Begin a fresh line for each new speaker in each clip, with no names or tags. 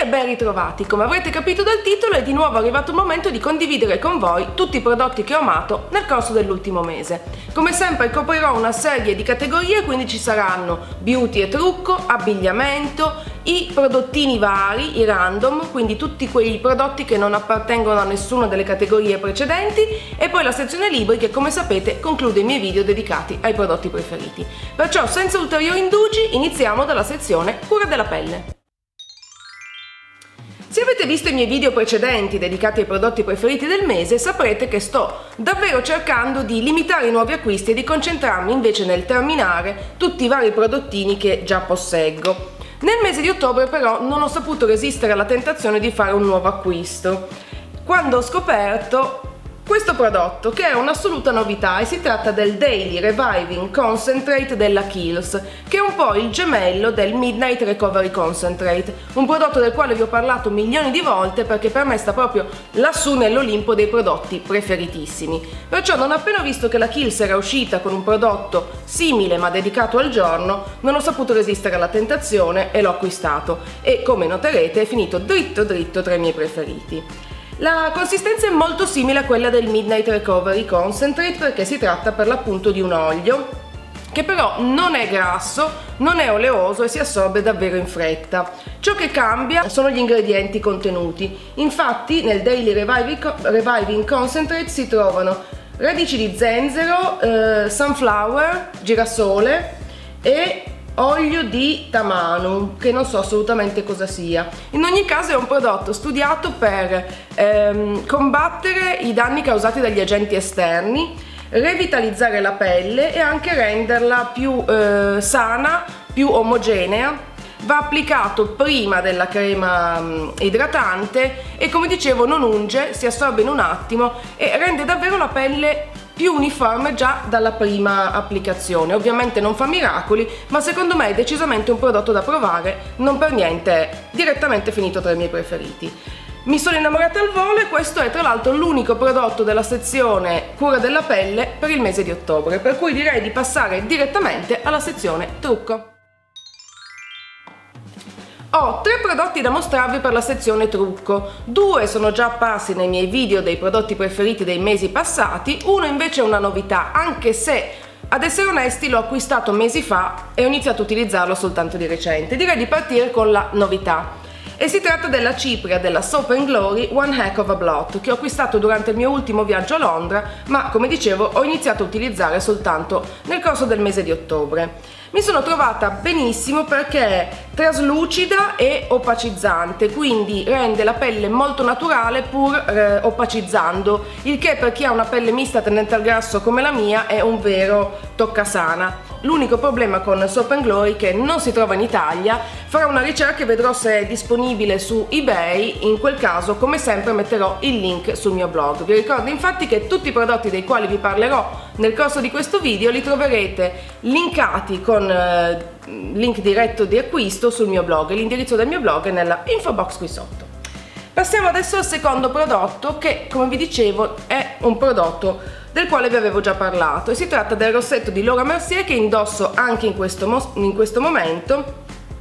ben ritrovati. Come avrete capito dal titolo, è di nuovo arrivato il momento di condividere con voi tutti i prodotti che ho amato nel corso dell'ultimo mese. Come sempre coprirò una serie di categorie, quindi ci saranno beauty e trucco, abbigliamento, i prodottini vari, i random, quindi tutti quei prodotti che non appartengono a nessuna delle categorie precedenti, e poi la sezione libri che, come sapete, conclude i miei video dedicati ai prodotti preferiti. Perciò, senza ulteriori indugi, iniziamo dalla sezione cura della pelle. Se avete visto i miei video precedenti dedicati ai prodotti preferiti del mese, saprete che sto davvero cercando di limitare i nuovi acquisti e di concentrarmi invece nel terminare tutti i vari prodottini che già posseggo. Nel mese di ottobre però non ho saputo resistere alla tentazione di fare un nuovo acquisto, quando ho scoperto questo prodotto, che è un'assoluta novità, e si tratta del Daily Reviving Concentrate della Kiehl's, che è un po' il gemello del Midnight Recovery Concentrate, un prodotto del quale vi ho parlato milioni di volte perché per me sta proprio lassù nell'Olimpo dei prodotti preferitissimi. Perciò, non appena ho visto che la Kiehl's era uscita con un prodotto simile ma dedicato al giorno, non ho saputo resistere alla tentazione e l'ho acquistato, e come noterete è finito dritto dritto tra i miei preferiti. La consistenza è molto simile a quella del Midnight Recovery Concentrate, perché si tratta per l'appunto di un olio che però non è grasso, non è oleoso e si assorbe davvero in fretta. Ciò che cambia sono gli ingredienti contenuti. Infatti nel Daily Reviving Concentrate si trovano radici di zenzero, sunflower, girasole e olio di tamanu, che non so assolutamente cosa sia. In ogni caso è un prodotto studiato per combattere i danni causati dagli agenti esterni, revitalizzare la pelle e anche renderla più sana, più omogenea. Va applicato prima della crema idratante e, come dicevo, non unge, si assorbe in un attimo e rende davvero la pelle più uniforme già dalla prima applicazione. Ovviamente non fa miracoli, ma secondo me è decisamente un prodotto da provare, non per niente è direttamente finito tra i miei preferiti. Mi sono innamorata al volo e questo è tra l'altro l'unico prodotto della sezione cura della pelle per il mese di ottobre, per cui direi di passare direttamente alla sezione trucco. Ho 3 prodotti da mostrarvi per la sezione trucco, 2 sono già apparsi nei miei video dei prodotti preferiti dei mesi passati, uno invece è una novità, anche se ad essere onesti l'ho acquistato mesi fa e ho iniziato a utilizzarlo soltanto di recente. Direi di partire con la novità. E si tratta della cipria della Soap & Glory One Heck of a Blot, che ho acquistato durante il mio ultimo viaggio a Londra, ma come dicevo ho iniziato a utilizzare soltanto nel corso del mese di ottobre. Mi sono trovata benissimo perché è traslucida e opacizzante, quindi rende la pelle molto naturale pur opacizzando, il che per chi ha una pelle mista tendente al grasso come la mia è un vero toccasana. L'unico problema con Soap & Glory è che non si trova in Italia. Farò una ricerca e vedrò se è disponibile su eBay. In quel caso, come sempre, metterò il link sul mio blog. Vi ricordo infatti che tutti i prodotti dei quali vi parlerò nel corso di questo video li troverete linkati con link diretto di acquisto sul mio blog. L'indirizzo del mio blog è nella info box qui sotto. Passiamo adesso al secondo prodotto, che, come vi dicevo, è un prodotto del quale vi avevo già parlato, e si tratta del rossetto di Laura Mercier che indosso anche in questo momento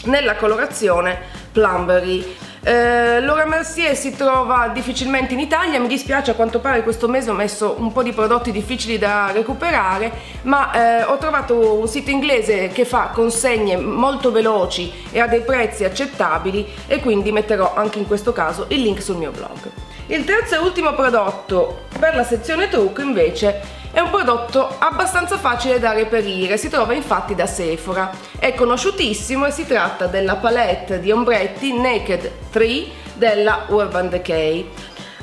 nella colorazione Plumberry. Laura Mercier si trova difficilmente in Italia, mi dispiace, a quanto pare questo mese ho messo un po' di prodotti difficili da recuperare, ma ho trovato un sito inglese che fa consegne molto veloci e a dei prezzi accettabili, e quindi metterò anche in questo caso il link sul mio blog. Il terzo e ultimo prodotto per la sezione trucco invece è un prodotto abbastanza facile da reperire, si trova infatti da Sephora, è conosciutissimo e si tratta della palette di ombretti Naked 3 della Urban Decay.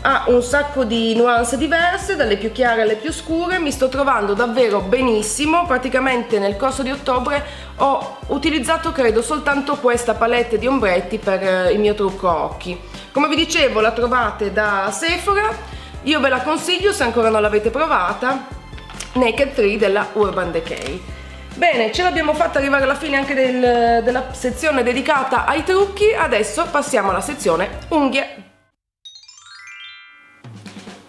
Ha un sacco di nuance diverse, dalle più chiare alle più scure, mi sto trovando davvero benissimo. Praticamente nel corso di ottobre ho utilizzato credo soltanto questa palette di ombretti per il mio trucco occhi. Come vi dicevo, la trovate da Sephora, io ve la consiglio se ancora non l'avete provata, Naked 3 della Urban Decay. Bene, ce l'abbiamo fatta arrivare alla fine anche della sezione dedicata ai trucchi, adesso passiamo alla sezione unghie.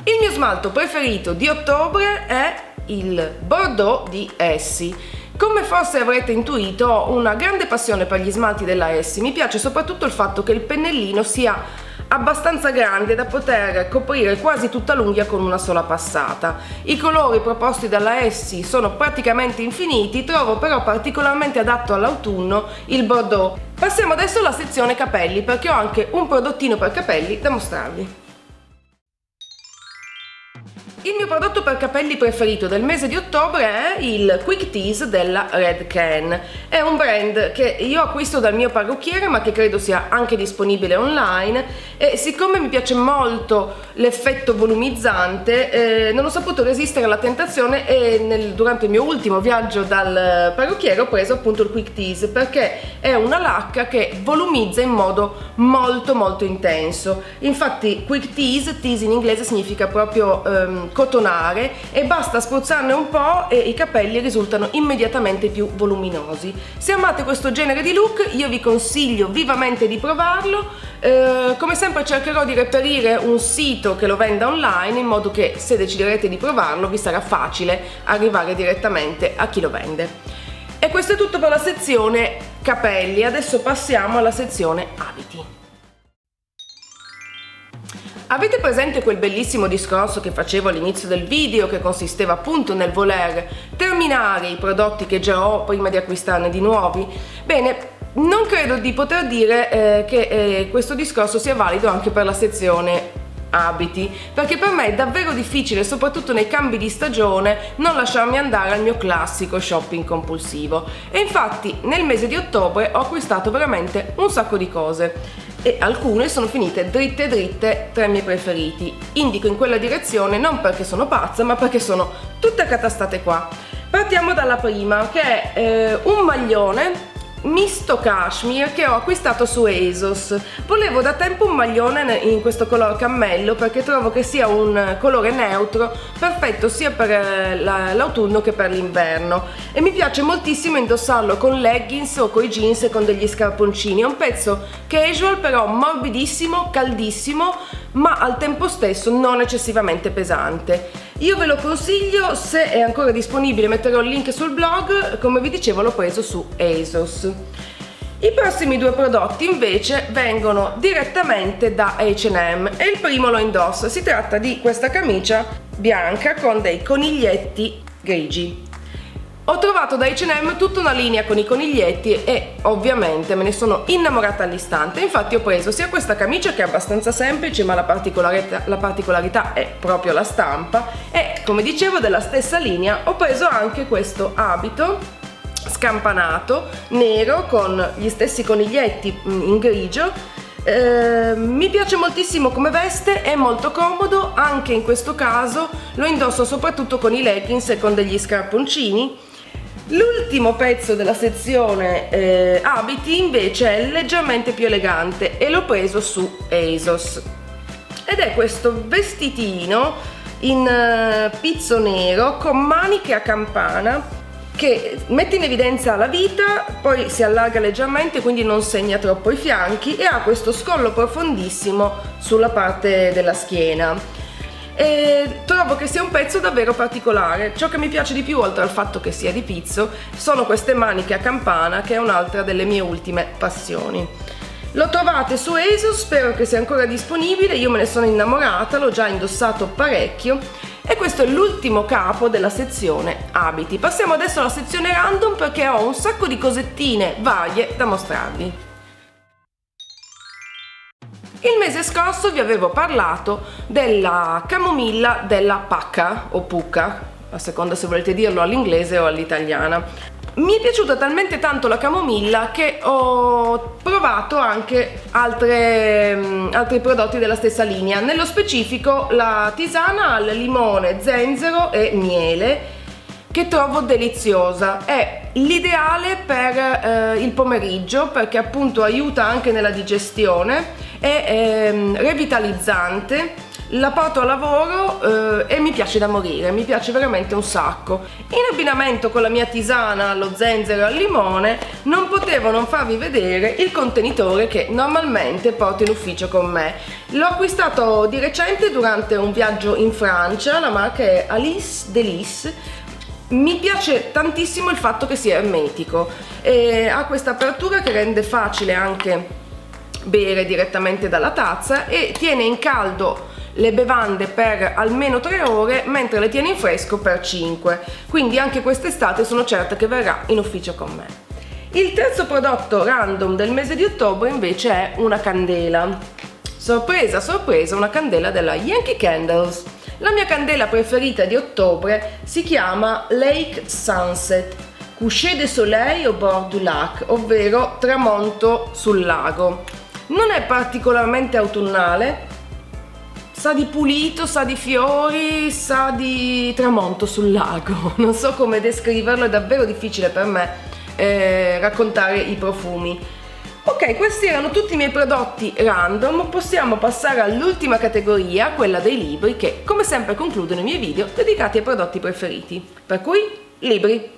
Il mio smalto preferito di ottobre è il Bordeaux di Essie, Come forse avrete intuito, ho una grande passione per gli smalti della Essie. Mi piace soprattutto il fatto che il pennellino sia abbastanza grande da poter coprire quasi tutta l'unghia con una sola passata. I colori proposti dalla Essie sono praticamente infiniti, trovo però particolarmente adatto all'autunno il bordeaux. Passiamo adesso alla sezione capelli, perché ho anche un prodottino per capelli da mostrarvi. Il mio prodotto per capelli preferito del mese di ottobre è il Quick Tease della Redken. È un brand che io acquisto dal mio parrucchiere, ma che credo sia anche disponibile online, e siccome mi piace molto l'effetto volumizzante non ho saputo resistere alla tentazione e durante il mio ultimo viaggio dal parrucchiere ho preso appunto il Quick Tease, perché è una lacca che volumizza in modo molto intenso. Infatti Quick Tease in inglese significa proprio cotonare, e basta spruzzarne un po' e i capelli risultano immediatamente più voluminosi. Se amate questo genere di look io vi consiglio vivamente di provarlo. Come sempre cercherò di reperire un sito che lo venda online, in modo che se deciderete di provarlo vi sarà facile arrivare direttamente a chi lo vende. E questo è tutto per la sezione capelli. Adesso passiamo alla sezione abiti. Avete presente quel bellissimo discorso che facevo all'inizio del video, che consisteva appunto nel voler terminare i prodotti che già ho prima di acquistarne di nuovi? Bene, non credo di poter dire che questo discorso sia valido anche per la sezione abiti, perché per me è davvero difficile, soprattutto nei cambi di stagione, non lasciarmi andare al mio classico shopping compulsivo. E infatti nel mese di ottobre ho acquistato veramente un sacco di cose, e alcune sono finite dritte tra i miei preferiti. Indico in quella direzione non perché sono pazza, ma perché sono tutte accatastate qua. Partiamo dalla prima, che è un maglione misto cashmere che ho acquistato su ASOS. Volevo da tempo un maglione in questo color cammello, perché trovo che sia un colore neutro perfetto sia per l'autunno che per l'inverno, e mi piace moltissimo indossarlo con leggings o coi jeans e con degli scarponcini. È un pezzo casual però morbidissimo, caldissimo, ma al tempo stesso non eccessivamente pesante. Io ve lo consiglio, se è ancora disponibile metterò il link sul blog. Come vi dicevo l'ho preso su ASOS. I prossimi due prodotti invece vengono direttamente da H&M e il primo lo indosso. Si tratta di questa camicia bianca con dei coniglietti grigi. Ho trovato da H&M tutta una linea con i coniglietti e ovviamente me ne sono innamorata all'istante. Infatti ho preso sia questa camicia, che è abbastanza semplice, ma la particolarità è proprio la stampa, e come dicevo della stessa linea ho preso anche questo abito scampanato nero con gli stessi coniglietti in grigio. Mi piace moltissimo come veste, è molto comodo. Anche in questo caso lo indosso soprattutto con i leggings e con degli scarponcini. L'ultimo pezzo della sezione abiti invece è leggermente più elegante e l'ho preso su ASOS, ed è questo vestitino in pizzo nero con maniche a campana che mette in evidenza la vita, poi si allarga leggermente quindi non segna troppo i fianchi, e ha questo scollo profondissimo sulla parte della schiena. E trovo che sia un pezzo davvero particolare. Ciò che mi piace di più, oltre al fatto che sia di pizzo, sono queste maniche a campana, che è un'altra delle mie ultime passioni. Lo trovate su ASOS, spero che sia ancora disponibile. Io me ne sono innamorata, l'ho già indossato parecchio, e questo è l'ultimo capo della sezione abiti. Passiamo adesso alla sezione random, perché ho un sacco di cosettine varie da mostrarvi. Il mese scorso vi avevo parlato della camomilla della Pacca o Pucca, a seconda se volete dirlo all'inglese o all'italiana. Mi è piaciuta talmente tanto la camomilla che ho provato anche altri prodotti della stessa linea, nello specifico la tisana al limone, zenzero e miele, che trovo deliziosa. È l'ideale per il pomeriggio, perché appunto aiuta anche nella digestione, è revitalizzante, la porto a lavoro e mi piace da morire, mi piace veramente un sacco. In abbinamento con la mia tisana allo zenzero e al limone non potevo non farvi vedere il contenitore che normalmente porto in ufficio con me. L'ho acquistato di recente durante un viaggio in Francia, la marca è Alice Délice. Mi piace tantissimo il fatto che sia ermetico, ha questa apertura che rende facile anche bere direttamente dalla tazza e tiene in caldo le bevande per almeno 3 ore, mentre le tiene in fresco per 5, quindi anche quest'estate sono certa che verrà in ufficio con me. Il terzo prodotto random del mese di ottobre invece è una candela. Sorpresa, sorpresa, una candela della Yankee Candles. La mia candela preferita di ottobre si chiama Lake Sunset, Coucher de Soleil au bord du lac, ovvero tramonto sul lago. Non è particolarmente autunnale, sa di pulito, sa di fiori, sa di tramonto sul lago. Non so come descriverlo, è davvero difficile per me raccontare i profumi. Ok, questi erano tutti i miei prodotti random. Possiamo passare all'ultima categoria, quella dei libri, che come sempre concludono i miei video dedicati ai prodotti preferiti. Per cui, libri.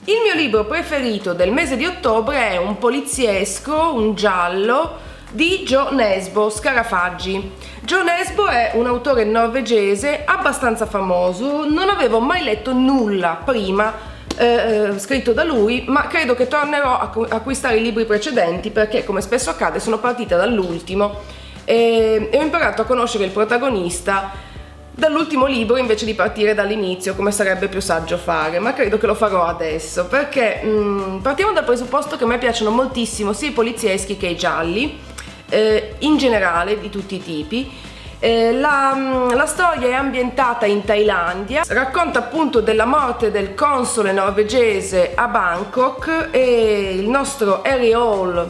Il mio libro preferito del mese di ottobre è un poliziesco, un giallo, di Jo Nesbø, Scarafaggi. Jo Nesbø è un autore norvegese abbastanza famoso, non avevo mai letto nulla prima scritto da lui, ma credo che tornerò a acquistare i libri precedenti perché, come spesso accade, sono partita dall'ultimo e ho imparato a conoscere il protagonista dall'ultimo libro invece di partire dall'inizio, come sarebbe più saggio fare, ma credo che lo farò adesso perché partiamo dal presupposto che a me piacciono moltissimo sia i polizieschi che i gialli, in generale di tutti i tipi. La storia è ambientata in Thailandia, racconta appunto della morte del console norvegese a Bangkok e il nostro Harry Hole,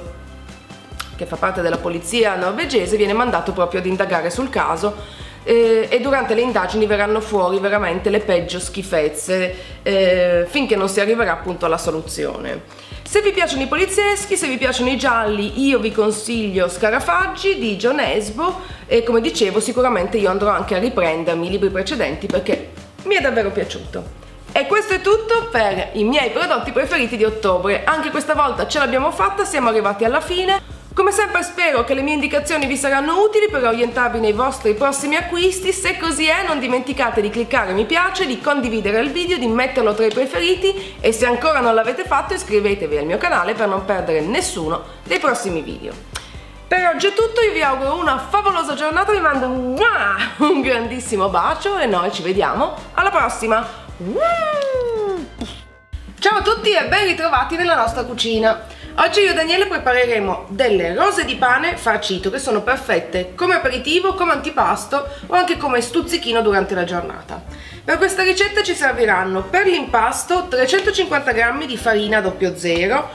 che fa parte della polizia norvegese, viene mandato proprio ad indagare sul caso e durante le indagini verranno fuori veramente le peggio schifezze finché non si arriverà appunto alla soluzione. Se vi piacciono i polizieschi, se vi piacciono i gialli, io vi consiglio Scarafaggi di Jo Nesbø e, come dicevo, sicuramente io andrò anche a riprendermi i libri precedenti perché mi è davvero piaciuto. E questo è tutto per i miei prodotti preferiti di ottobre. Anche questa volta ce l'abbiamo fatta, siamo arrivati alla fine. Come sempre spero che le mie indicazioni vi saranno utili per orientarvi nei vostri prossimi acquisti. Se così è, non dimenticate di cliccare mi piace, di condividere il video, di metterlo tra i preferiti e se ancora non l'avete fatto iscrivetevi al mio canale per non perdere nessuno dei prossimi video. Per oggi è tutto, io vi auguro una favolosa giornata, vi mando un grandissimo bacio e noi ci vediamo alla prossima! Ciao a tutti e ben ritrovati nella nostra cucina! Oggi io e Daniele prepareremo delle rose di pane farcito che sono perfette come aperitivo, come antipasto o anche come stuzzichino durante la giornata. Per questa ricetta ci serviranno per l'impasto 350 g di farina 00,